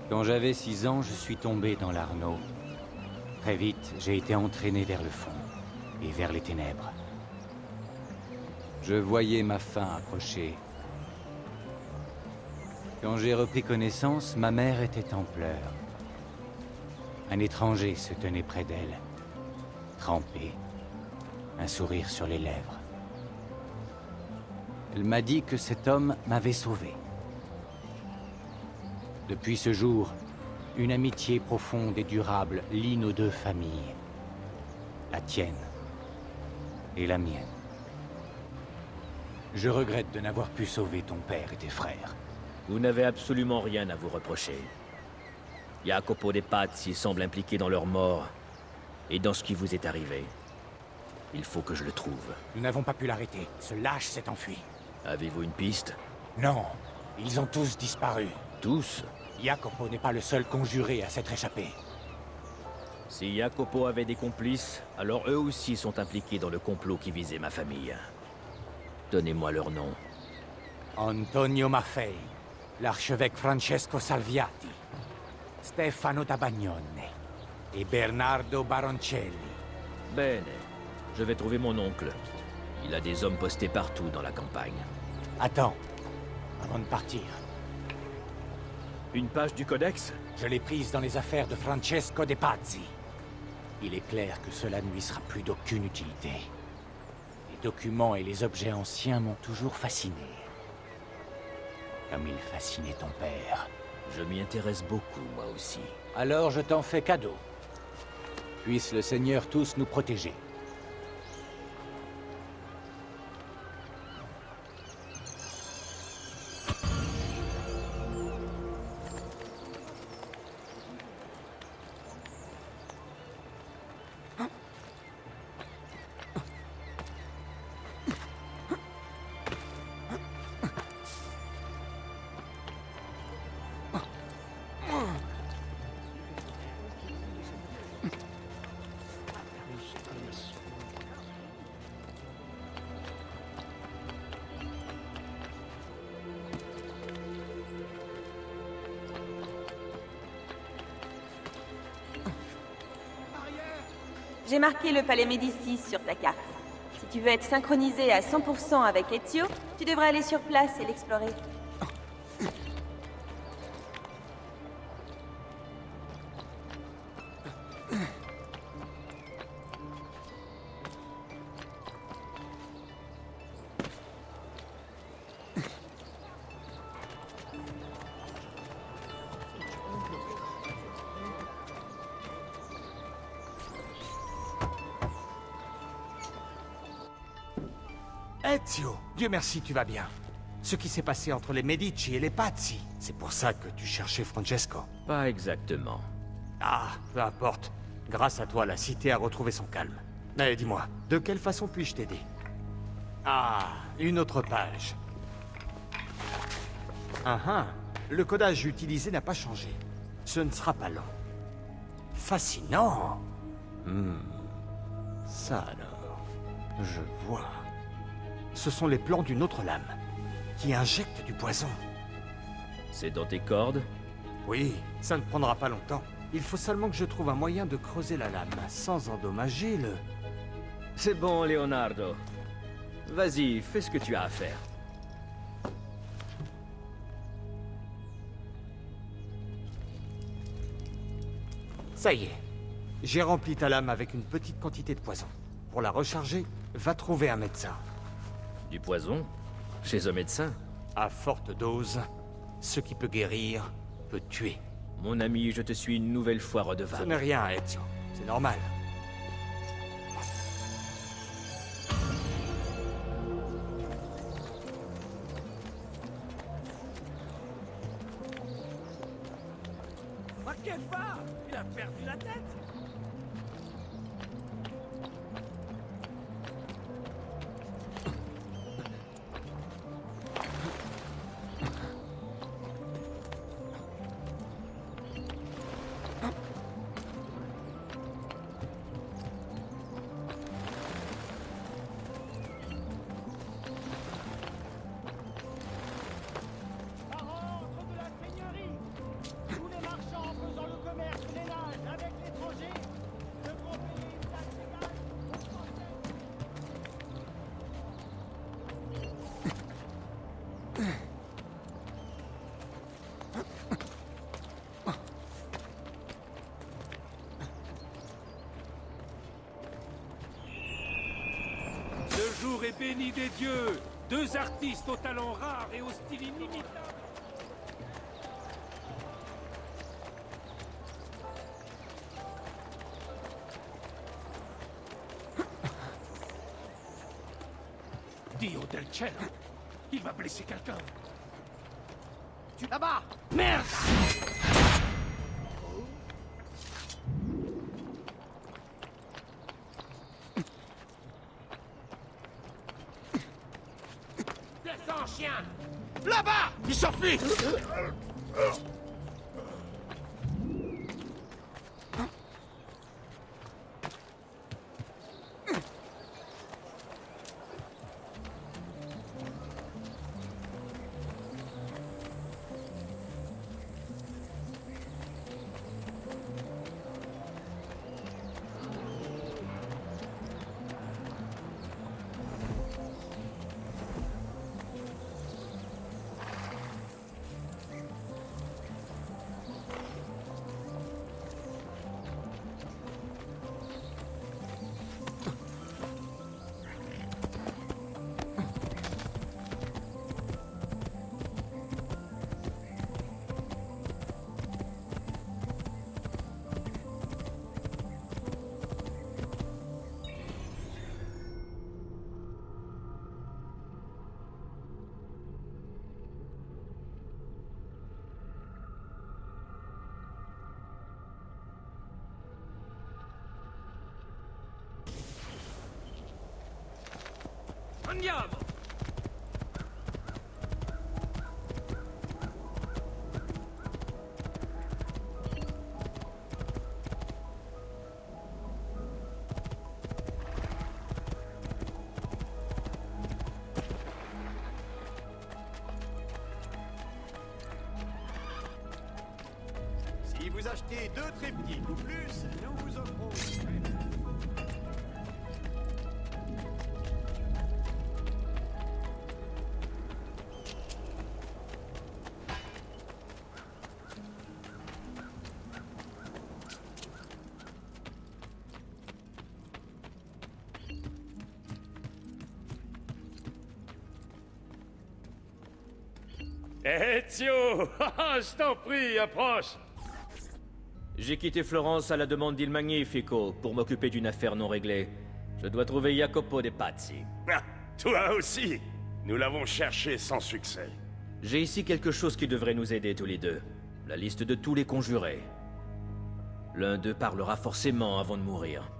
Quand j'avais 6 ans, je suis tombé dans l'Arnaud. Très vite, j'ai été entraîné vers le fond et vers les ténèbres. Je voyais ma fin approcher. Quand j'ai repris connaissance, ma mère était en pleurs. Un étranger se tenait près d'elle, trempé, un sourire sur les lèvres. Elle m'a dit que cet homme m'avait sauvé. Depuis ce jour, une amitié profonde et durable lie nos deux familles. La tienne et la mienne. Je regrette de n'avoir pu sauver ton père et tes frères. Vous n'avez absolument rien à vous reprocher. Jacopo de Pazzi semble impliqué dans leur mort et dans ce qui vous est arrivé. Il faut que je le trouve. Nous n'avons pas pu l'arrêter. Ce lâche s'est enfui. Avez-vous une piste? Non, ils ont tous disparu. Tous? Jacopo n'est pas le seul conjuré à s'être échappé. Si Jacopo avait des complices, alors eux aussi sont impliqués dans le complot qui visait ma famille. Donnez-moi leur nom. Antonio Maffei, l'archevêque Francesco Salviati, Stefano da Bagnone et Bernardo Baroncelli. Bene. Je vais trouver mon oncle. Il a des hommes postés partout dans la campagne. Attends, avant de partir. Une page du codex? Je l'ai prise dans les affaires de Francesco de Pazzi. Il est clair que cela ne lui sera plus d'aucune utilité. Les documents et les objets anciens m'ont toujours fasciné. Comme il fascinait ton père. Je m'y intéresse beaucoup, moi aussi. Alors je t'en fais cadeau. Puisse le Seigneur tous nous protéger. J'ai marqué le palais Médicis sur ta carte. Si tu veux être synchronisé à 100% avec Ezio, tu devrais aller sur place et l'explorer. Ezio, Dieu merci, tu vas bien. Ce qui s'est passé entre les Medici et les Pazzi, c'est pour ça que tu cherchais Francesco. Pas exactement. Ah, peu importe. Grâce à toi, la cité a retrouvé son calme. Mais dis-moi, de quelle façon puis-je t'aider? Ah, une autre page. Le codage utilisé n'a pas changé. Ce ne sera pas long. Fascinant. Ça alors, je vois. Ce sont les plans d'une autre lame, qui injecte du poison. C'est dans tes cordes? Oui, ça ne prendra pas longtemps. Il faut seulement que je trouve un moyen de creuser la lame, sans endommager le... C'est bon, Leonardo. Vas-y, fais ce que tu as à faire. Ça y est. J'ai rempli ta lame avec une petite quantité de poison. Pour la recharger, va trouver un médecin. Du poison? Chez un médecin? À forte dose, ce qui peut guérir, peut tuer. Mon ami, je te suis une nouvelle fois Ce redevable. n'est rien, Ezio. C'est normal. Ma quelle va? Il a perdu la tête. Par ordre de la seigneurie, tous les marchands génie des dieux, 2 artistes au talent rare et au style inimitable. Dio del cielo, il va blesser quelqu'un. Tu là-bas! Merde! Descends, chien! Là-bas! Il s'enfuit! Andiamo! Si vous achetez 2 triptyques ou plus, nous vous offrons... Ezio! Je t'en prie, approche! J'ai quitté Florence à la demande d'Il Magnifico pour m'occuper d'une affaire non réglée. Je dois trouver Jacopo de Pazzi. Ah, toi aussi. Nous l'avons cherché sans succès. J'ai ici quelque chose qui devrait nous aider tous les deux. La liste de tous les conjurés. L'un d'eux parlera forcément avant de mourir.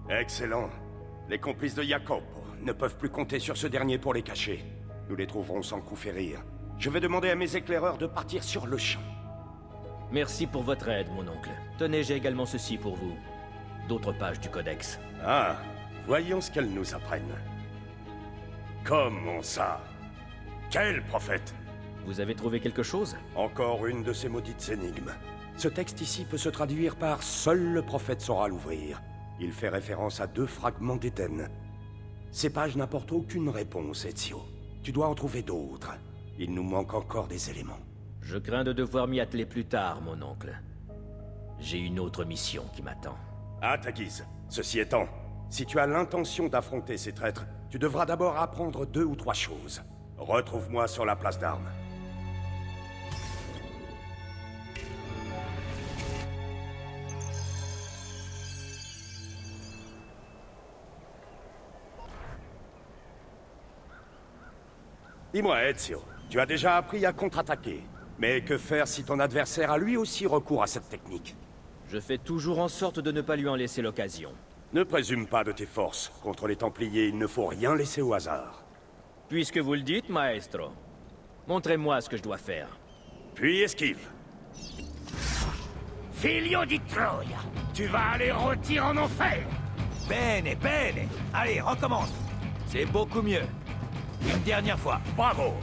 Excellent. Les complices de Jacopo ne peuvent plus compter sur ce dernier pour les cacher. Nous les trouverons sans coup férir. Je vais demander à mes éclaireurs de partir sur le champ. Merci pour votre aide, mon oncle. Tenez, j'ai également ceci pour vous. D'autres pages du codex. Ah, voyons ce qu'elles nous apprennent. Comment ça? Quel prophète? Vous avez trouvé quelque chose? Encore une de ces maudites énigmes. Ce texte ici peut se traduire par « Seul le prophète saura l'ouvrir ». Il fait référence à 2 fragments d'Éden. Ces pages n'apportent aucune réponse, Ezio. Tu dois en trouver d'autres. Il nous manque encore des éléments. Je crains de devoir m'y atteler plus tard, mon oncle. J'ai une autre mission qui m'attend. À ta guise. Ceci étant, si tu as l'intention d'affronter ces traîtres, tu devras d'abord apprendre 2 ou 3 choses. Retrouve-moi sur la place d'armes. Dis-moi, Ezio, tu as déjà appris à contre-attaquer. Mais que faire si ton adversaire a lui aussi recours à cette technique? Je fais toujours en sorte de ne pas lui en laisser l'occasion. Ne présume pas de tes forces. Contre les Templiers, il ne faut rien laisser au hasard. Puisque vous le dites, maestro, montrez-moi ce que je dois faire. Puis esquive. Figlio di Troia! Tu vas aller rôtir en enfer! Bene, bene. Allez, recommence. C'est beaucoup mieux. Une dernière fois. Bravo!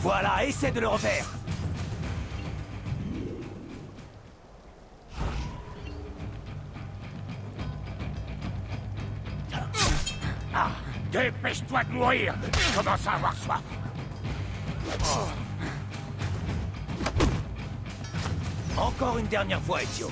Voilà, essaie de le refaire. Dépêche-toi de mourir! Je commence à avoir soif! Encore une dernière fois, Ezio.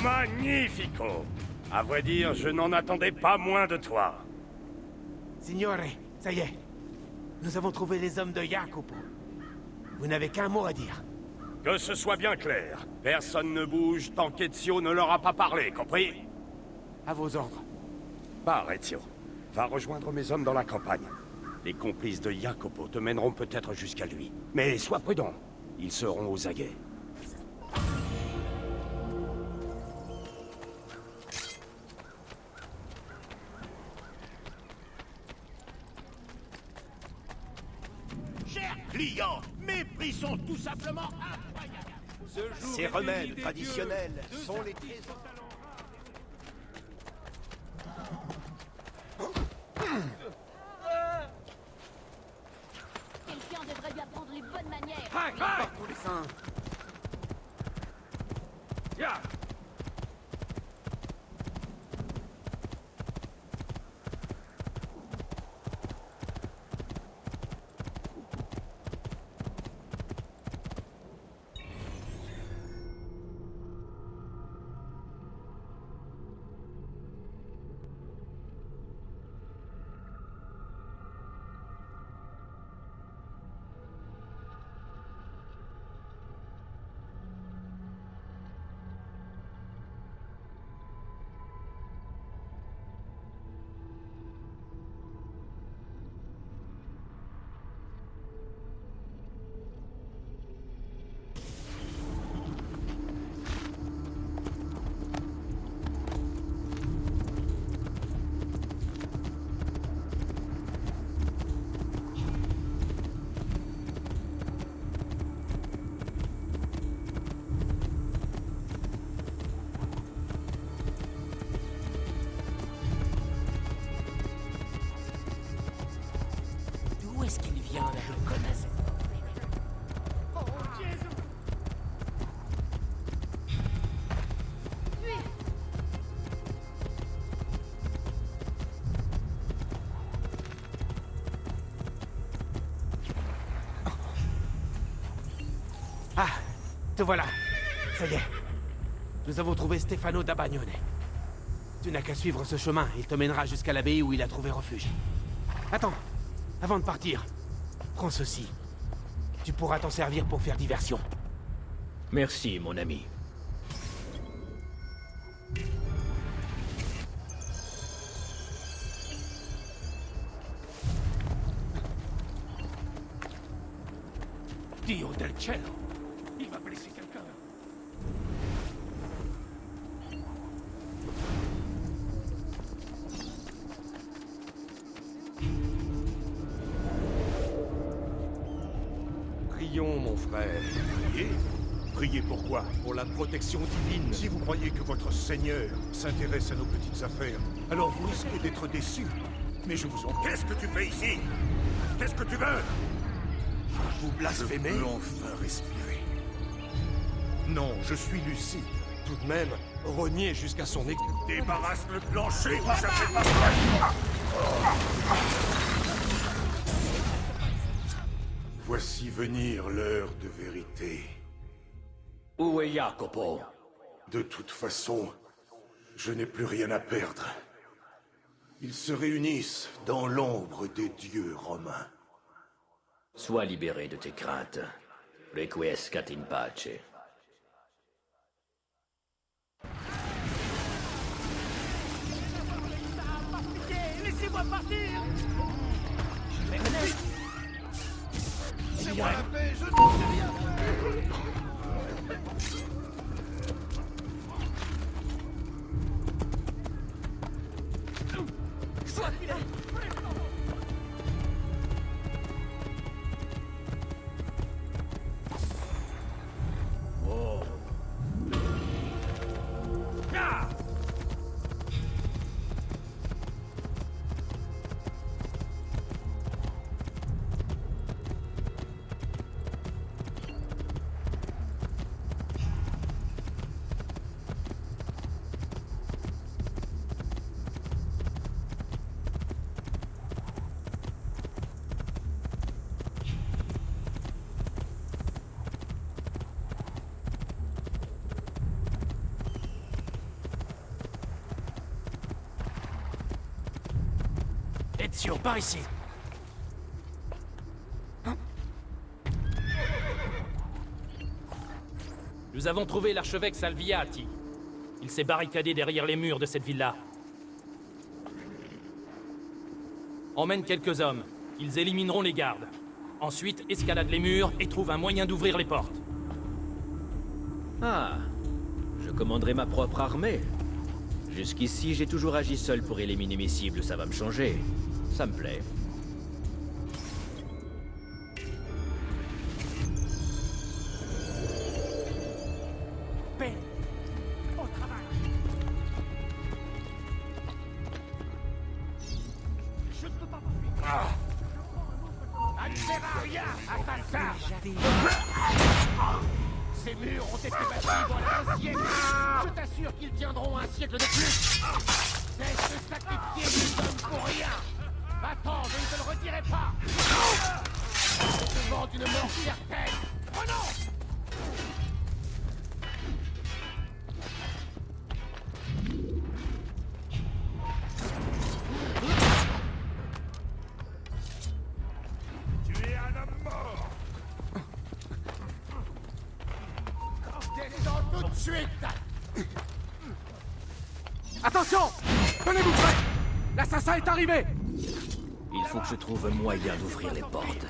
Magnifico! À vrai dire, je n'en attendais pas moins de toi. Signore, ça y est. Nous avons trouvé les hommes de Jacopo. Vous n'avez qu'un mot à dire. Que ce soit bien clair, personne ne bouge tant qu'Ezio ne leur a pas parlé, compris? À vos ordres. Pars, Ezio. Va rejoindre mes hommes dans la campagne. Les complices de Jacopo te mèneront peut-être jusqu'à lui. Mais sois prudent, ils seront aux aguets. Chers clients, mes prix sont tout simplement incroyables. Ces remèdes traditionnels sont les trésors. Quelqu'un devrait lui apprendre les bonnes manières. D'où est-ce qu'il vient, là? Je le connais. Ah, te voilà. Ça y est. Nous avons trouvé Stefano da Bagnone. Tu n'as qu'à suivre ce chemin. Il te mènera jusqu'à l'abbaye où il a trouvé refuge. Attends. Avant de partir, prends ceci. Tu pourras t'en servir pour faire diversion. Merci, mon ami. Dio del cielo! Il va blesser quelqu'un! Prions, mon frère. Priez? Priez pourquoi? Pour la protection divine. Si vous croyez que votre Seigneur s'intéresse à nos petites affaires, alors vous risquez d'être déçus. Mais je vous en... Qu'est-ce que tu fais ici? Qu'est-ce que tu veux? Vous blasphémez? Je peux enfin respirer. Non, je suis lucide. Tout de même, renier jusqu'à son ex... Débarrasse le plancher, vous savez pas... Voici venir l'heure de vérité. Où est Jacopo? De toute façon, je n'ai plus rien à perdre. Ils se réunissent dans l'ombre des dieux romains. Sois libéré de tes craintes. Requiescat in pace. Laissez-moi partir! C'est moi la paix, je ne sais rien faire! Ezio, par ici. Nous avons trouvé l'archevêque Salviati. Il s'est barricadé derrière les murs de cette villa. Emmène quelques hommes. Ils élimineront les gardes. Ensuite, escalade les murs et trouve un moyen d'ouvrir les portes. Ah, je commanderai ma propre armée. Jusqu'ici, j'ai toujours agi seul pour éliminer mes cibles, ça va me changer. Ça me plaît. Paix. Au travail. Je ne peux pas poursuivre. Ça ne sert à rien, assassin. Ces murs ont été bâtis voilà un siècle. Je t'assure qu'ils tiendront un siècle de plus. C'est se sacrifier des hommes pour rien. Attends, je ne te le redirai pas. Je te demande une mort certaine. Prenons. Tu es un homme mort. Descends tout de suite. Attention! Tenez-vous prêts! L'assassin est arrivé! Il faut que je trouve un moyen d'ouvrir les portes.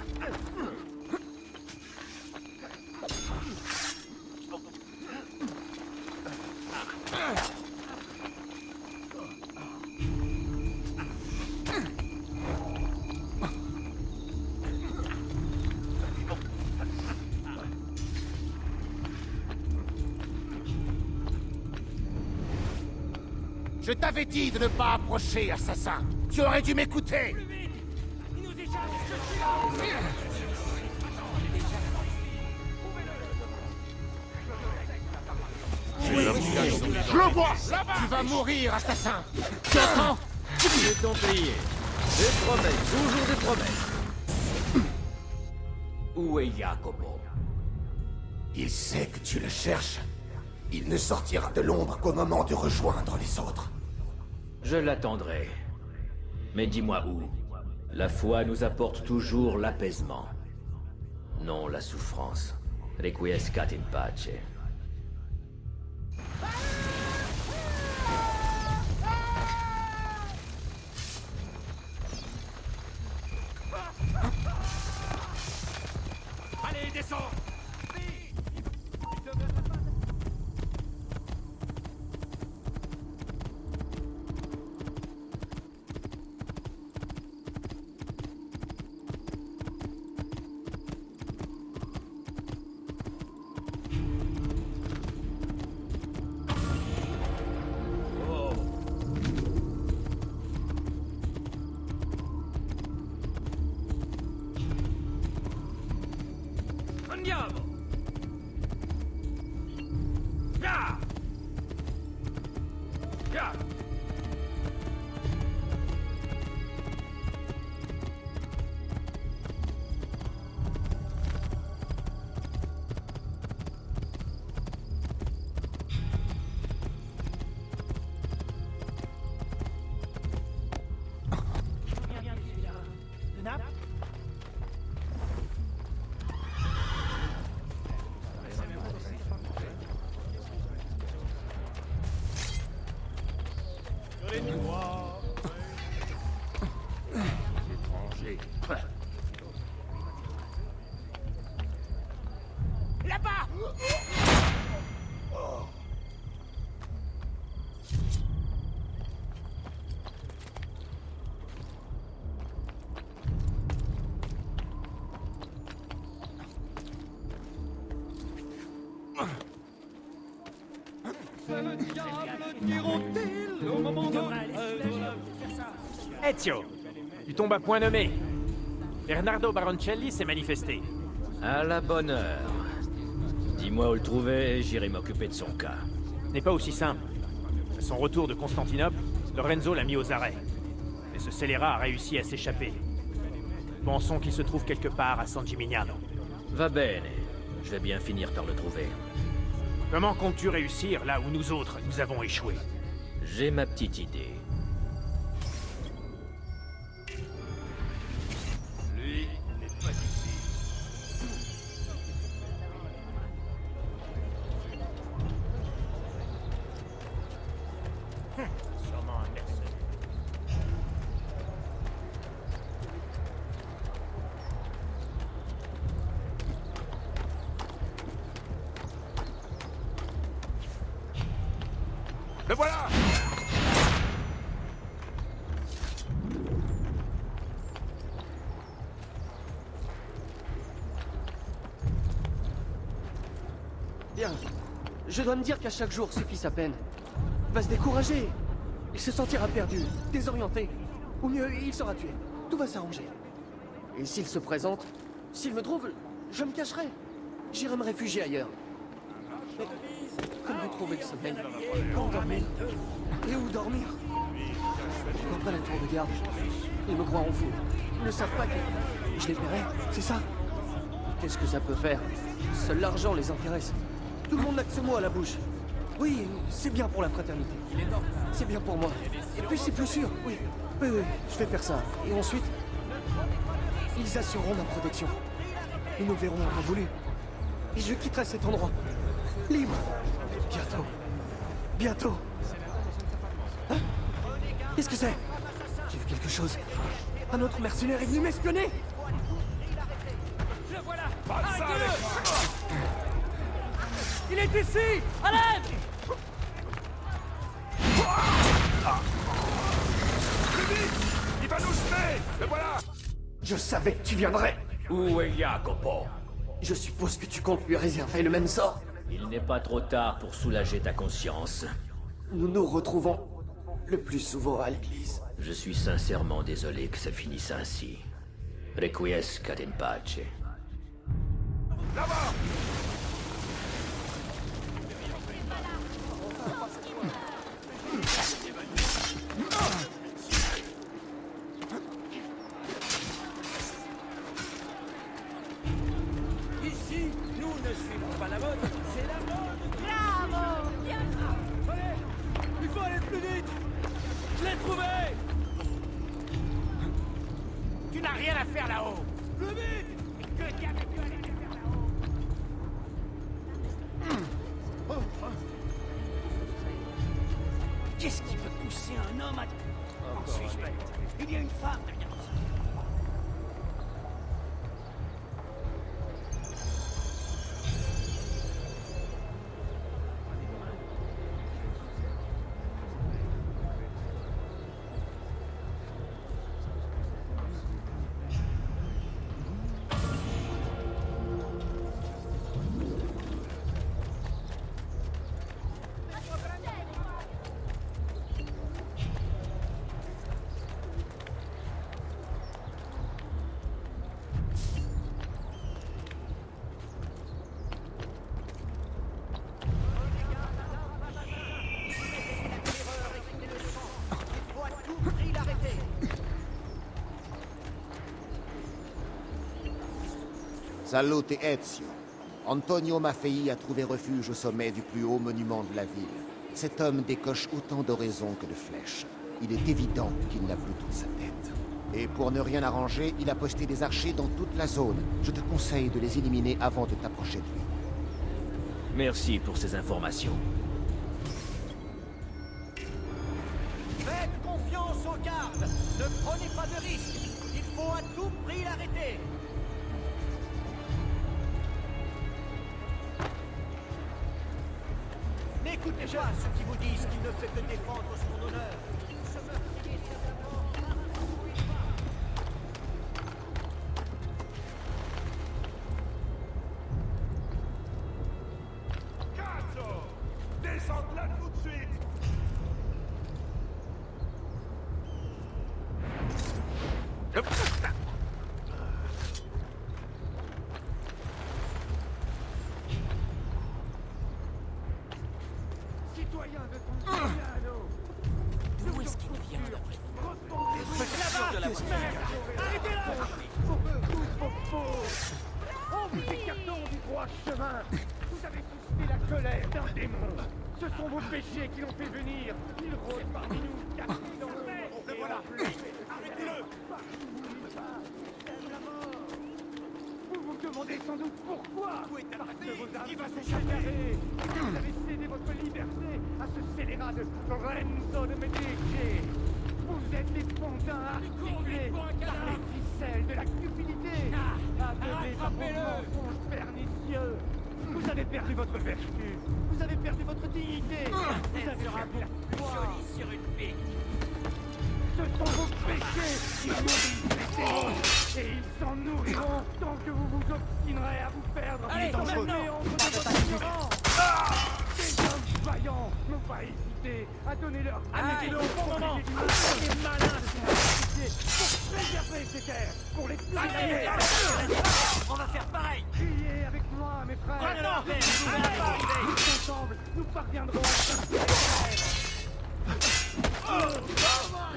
Je t'avais dit de ne pas approcher, assassin. Tu aurais dû m'écouter. Je le vois. Tu vas mourir, assassin. Tu entends? Les Templiers. Des promesses, toujours des promesses. Où est Jacopo? Il sait que tu le cherches. Il ne sortira de l'ombre qu'au moment de rejoindre les autres. Je l'attendrai. Mais dis-moi où. La foi nous apporte toujours l'apaisement. Non la souffrance. Requiescat in pace. Allez, descends. Andiamo! Ya! Ya! Là-bas. Ezio, tu tombes à point nommé. Bernardo Baroncelli s'est manifesté. À la bonne heure. Dis-moi où le trouver et j'irai m'occuper de son cas. Ce n'est pas aussi simple. À son retour de Constantinople, Lorenzo l'a mis aux arrêts. Mais ce scélérat a réussi à s'échapper. Pensons qu'il se trouve quelque part à San Gimignano. Va bene. Je vais bien finir par le trouver. Comment comptes-tu réussir là où nous autres, nous avons échoué? J'ai ma petite idée. voilà! Bien. Je dois me dire qu'à chaque jour suffit sa peine. Il va se décourager. Il se sentira perdu, désorienté. Ou mieux, il sera tué. Tout va s'arranger. Et s'il se présente, s'il me trouve, je me cacherai. J'irai me réfugier ailleurs. Mais comment trouver le sommeil? Quand dormir? Et où dormir? Pourquoi pas la tour de garde? Ils me croiront fou. Ils ne savent pas que je les paierai, c'est ça? Qu'est-ce que ça peut faire? Seul l'argent les intéresse. Tout le monde n'a que ce mot à la bouche. Oui, c'est bien pour la fraternité. C'est bien pour moi. Et puis c'est plus sûr, oui. Oui, je vais faire ça. Et ensuite, ils assureront ma protection. Ils me verront en temps voulu. Et je quitterai cet endroit. Libre. Bientôt. Bientôt. Hein? Qu'est-ce que c'est? J'ai vu quelque chose. Un autre mercenaire est venu m'espionner. Le voilà! Arrêtez-le! Il est ici! À l'aide! Plus vite! Il va nous jeter! Le voilà! Je savais que tu viendrais. Où est Jacopo? Je suppose que tu comptes lui réserver le même sort. Il n'est pas trop tard pour soulager ta conscience. Nous nous retrouvons le plus souvent à l'église. Je suis sincèrement désolé que ça finisse ainsi. Requiescat in pace. Là-bas! Ici, nous ne suivons pas la mode, c'est la mode! Bravo! Bien. Allez! Il faut aller plus vite! Je l'ai trouvé! Tu n'as rien à faire là-haut! Plus vite! Que diable tu allais faire là-haut? Qu'est-ce qui peut pousser un homme à... En suis-je bête? Il y a une femme derrière ça. Salute Ezio. Antonio Maffei a trouvé refuge au sommet du plus haut monument de la ville. Cet homme décoche autant d'oraisons que de flèches. Il est évident qu'il n'a plus toute sa tête. Et pour ne rien arranger, il a posté des archers dans toute la zone. Je te conseille de les éliminer avant de t'approcher de lui. Merci pour ces informations. Faites confiance aux gardes. Ne prenez pas de risques. Il faut à tout prix l'arrêter. N'écoutez pas ceux qui vous disent qu'il ne fait que défendre son honneur. Ce meurtrier Cazzo! Descends de là tout de suite! citoyen de ton piano. D'où est-ce qu'il vient? Arrêtez-la! Oh, vous écartons du droit chemin! Vous avez suscité la colère d'un démon! Ce sont vos péchés qui l'ont fait venir! Il rôde parmi nous, caché dans l'ombre! Le voilà! Arrêtez-le! Vous vous demandez sans doute pourquoi? Parce que vos âmes sont égarées! Vous avez cédé votre liberté à ce scélérat de Lorenzo de Medici! Vous êtes des pondins articulés par les ficelles de la cupidité! Aveuglés par vos mensonges pernicieux! Vous avez perdu votre vertu. Vous avez perdu votre dignité. Vous avez rappelé la jolie sur une pique. Ce sont vos péchés qui nourrissent les démons. Et ils s'en nourriront tant que vous vous obstinerez à vous perdre dans le néant de votre ignorance. Ces hommes vaillants n'ont pas hésité à donner leur Arrêtez-le au bon moment. des malins de sacrifier pour préserver ces terres, pour les placer. On va faire pareil. Criez avec moi, mes frères. Prenez leur verre, nous allons arriver. Tous ensemble, nous parviendrons à sortir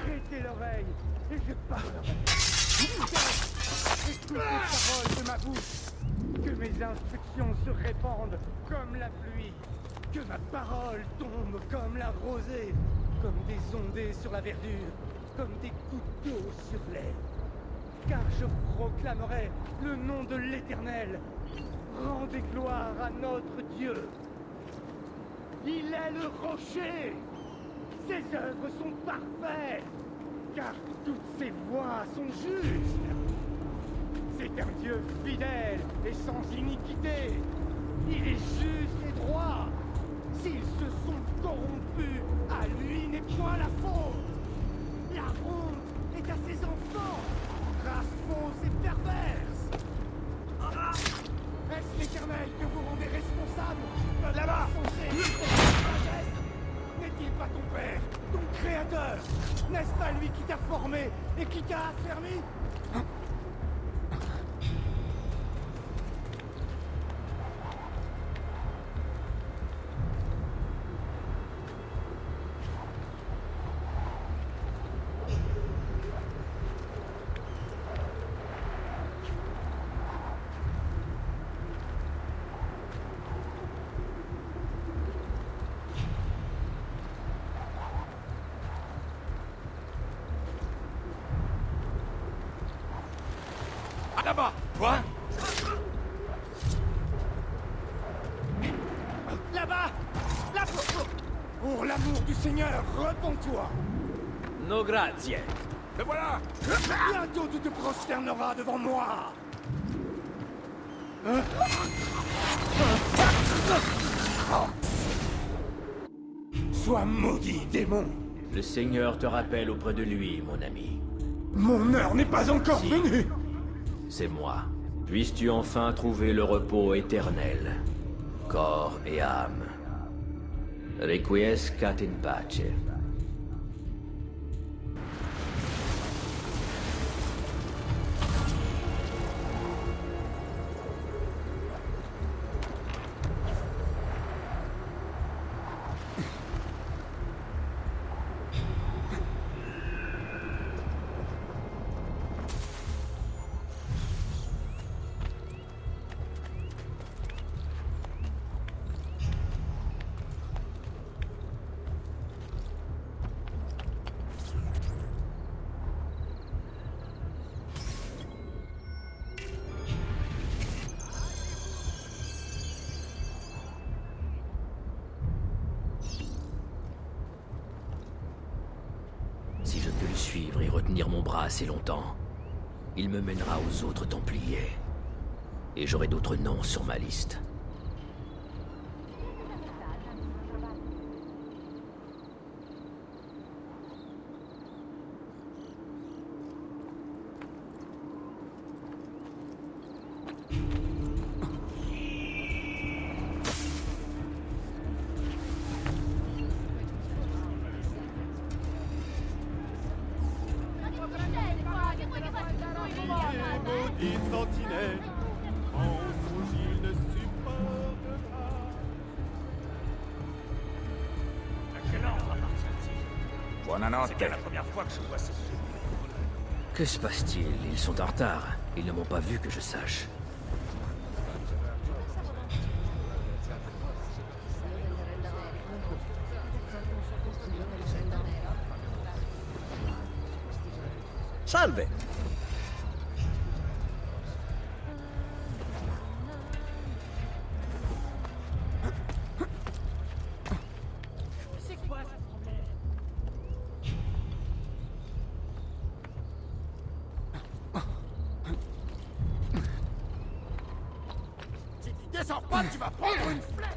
Prêtez l'oreille et je parlerai. Écoute les paroles de ma bouche. Que mes instructions se répandent comme la pluie. Que ma parole tombe comme la rosée. Comme des ondées sur la verdure. Comme des gouttes d'eau sur l'air. Car je proclamerai le nom de l'Éternel. Rendez gloire à notre Dieu. Il est le rocher. Ses œuvres sont parfaites, car toutes ses voies sont justes. C'est un Dieu fidèle et sans iniquité. Il est juste et droit. S'ils se sont corrompus, à lui n'est point la faute. La honte est à ses enfants, race fausse et perverse. Est-ce l'Éternel que vous rendez responsable? Là-bas! N'est-il pas ton père, ton créateur? N'est-ce pas lui qui t'a formé et qui t'a affermi? Là-bas, toi. Là-bas! Là! Pour l'amour du Seigneur, réponds-toi! No grazie. Le voilà. Bientôt tu te prosterneras devant moi! Sois maudit, démon! Le Seigneur te rappelle auprès de lui, mon ami. Mon heure n'est pas encore venue! C'est moi. Puisses-tu enfin trouver le repos éternel, corps et âme. Requiescat in pace. Si je peux le suivre et retenir mon bras assez longtemps, il me mènera aux autres Templiers. Et j'aurai d'autres noms sur ma liste. C'est bien la première fois que je vois cette tenue. Que se passe-t-il? Ils sont en retard. Ils ne m'ont pas vu que je sache. Salve! pas, tu vas prendre une flèche.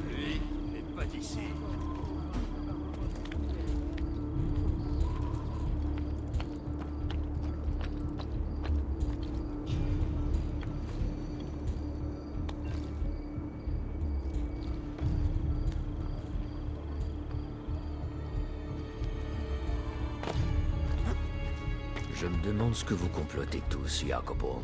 Lui, il n'est pas d'ici. Je me demande ce que vous complotez tous, Jacopo.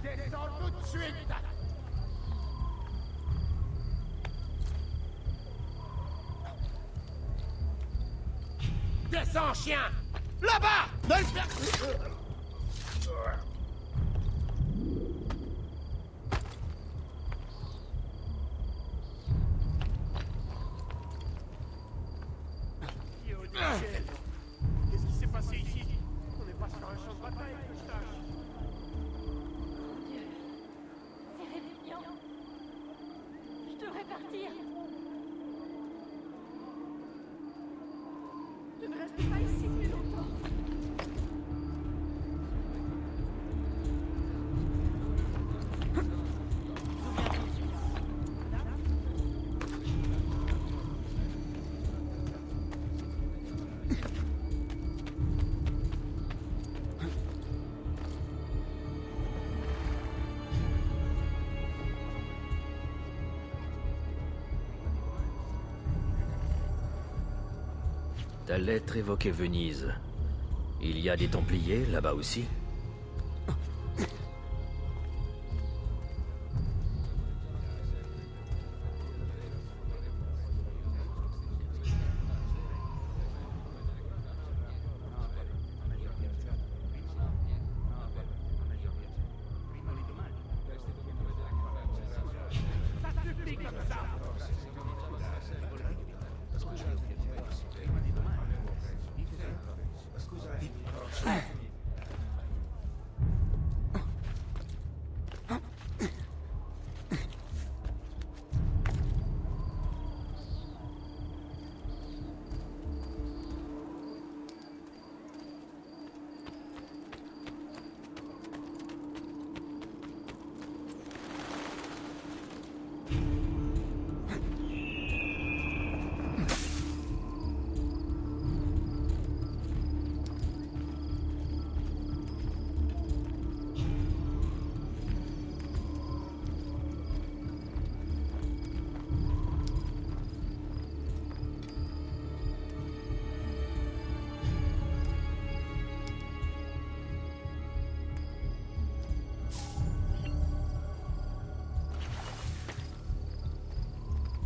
Descends tout de suite. Descends, chien. Là-bas. Ne le fais... Qu'est-ce qui s'est passé ici? On n'est pas sur un champ de bataille, que je sache. C'est répugnant. Je devrais partir. Je ne reste pas ici plus longtemps. Ta lettre évoquait Venise. Il y a des Templiers là-bas aussi? Ça suffit comme ça.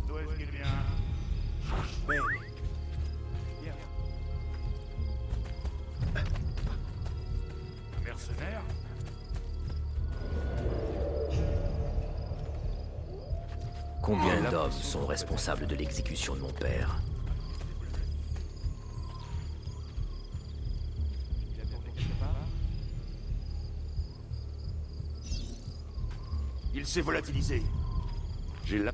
D'où est-ce qu'il vient? Ben, Un mercenaire? Combien d'hommes sont responsables de l'exécution de mon père? Il s'est volatilisé. J'ai la...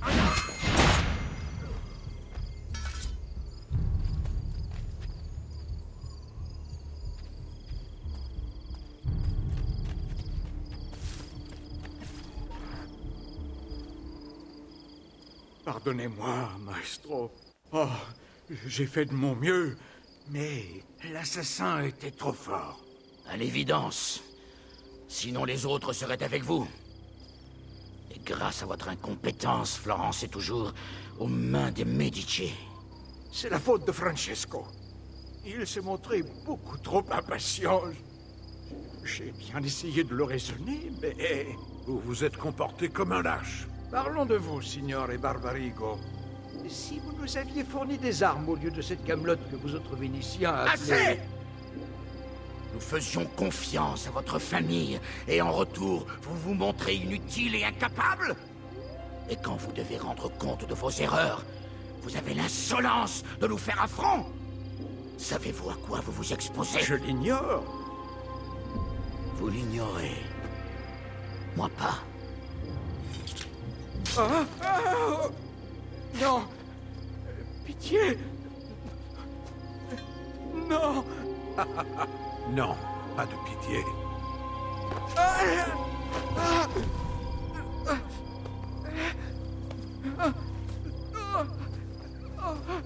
pardonnez-moi, maestro. Oh, j'ai fait de mon mieux, mais l'assassin était trop fort. À l'évidence. Sinon les autres seraient avec vous. Et grâce à votre incompétence, Florence est toujours aux mains des Medici. C'est la faute de Francesco. Il s'est montré beaucoup trop impatient. J'ai bien essayé de le raisonner, mais... Vous vous êtes comporté comme un lâche. Parlons de vous, signore Barbarigo. Si vous nous aviez fourni des armes au lieu de cette camelote que vous autres Vénitiens appelez... Assez! Nous faisions confiance à votre famille, et en retour, vous vous montrez inutile et incapable? Et quand vous devez rendre compte de vos erreurs, vous avez l'insolence de nous faire affront? Savez-vous à quoi vous vous exposez? Je l'ignore. Vous l'ignorez. Moi pas. Ah, ah, non. Pitié. Non. Non, pas de pitié.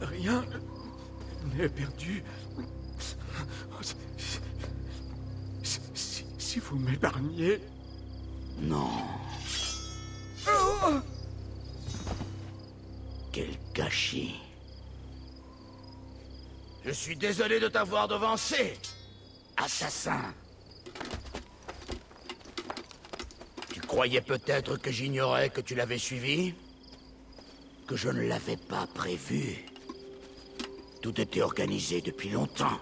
Rien n'est perdu. Si vous m'épargnez... Non. Quel gâchis. Je suis désolé de t'avoir devancé, assassin. Tu croyais peut-être que j'ignorais que tu l'avais suivi? Que je ne l'avais pas prévu? Tout était organisé depuis longtemps.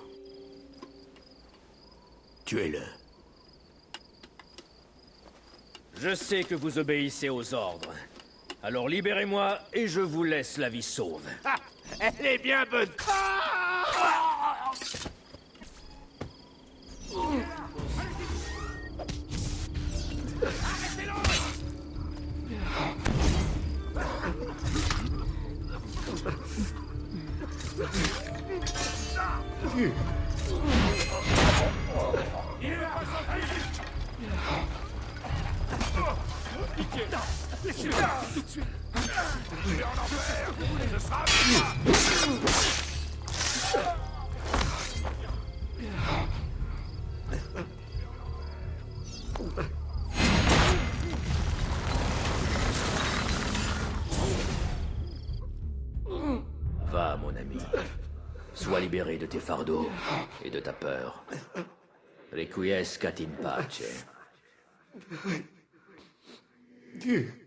Tuez-le. Je sais que vous obéissez aux ordres. Alors libérez-moi et je vous laisse la vie sauve. Ah, elle est bien bonne. Va, mon ami. Sois libéré de tes fardeaux et de ta peur. Requiescat in pace. Dieu.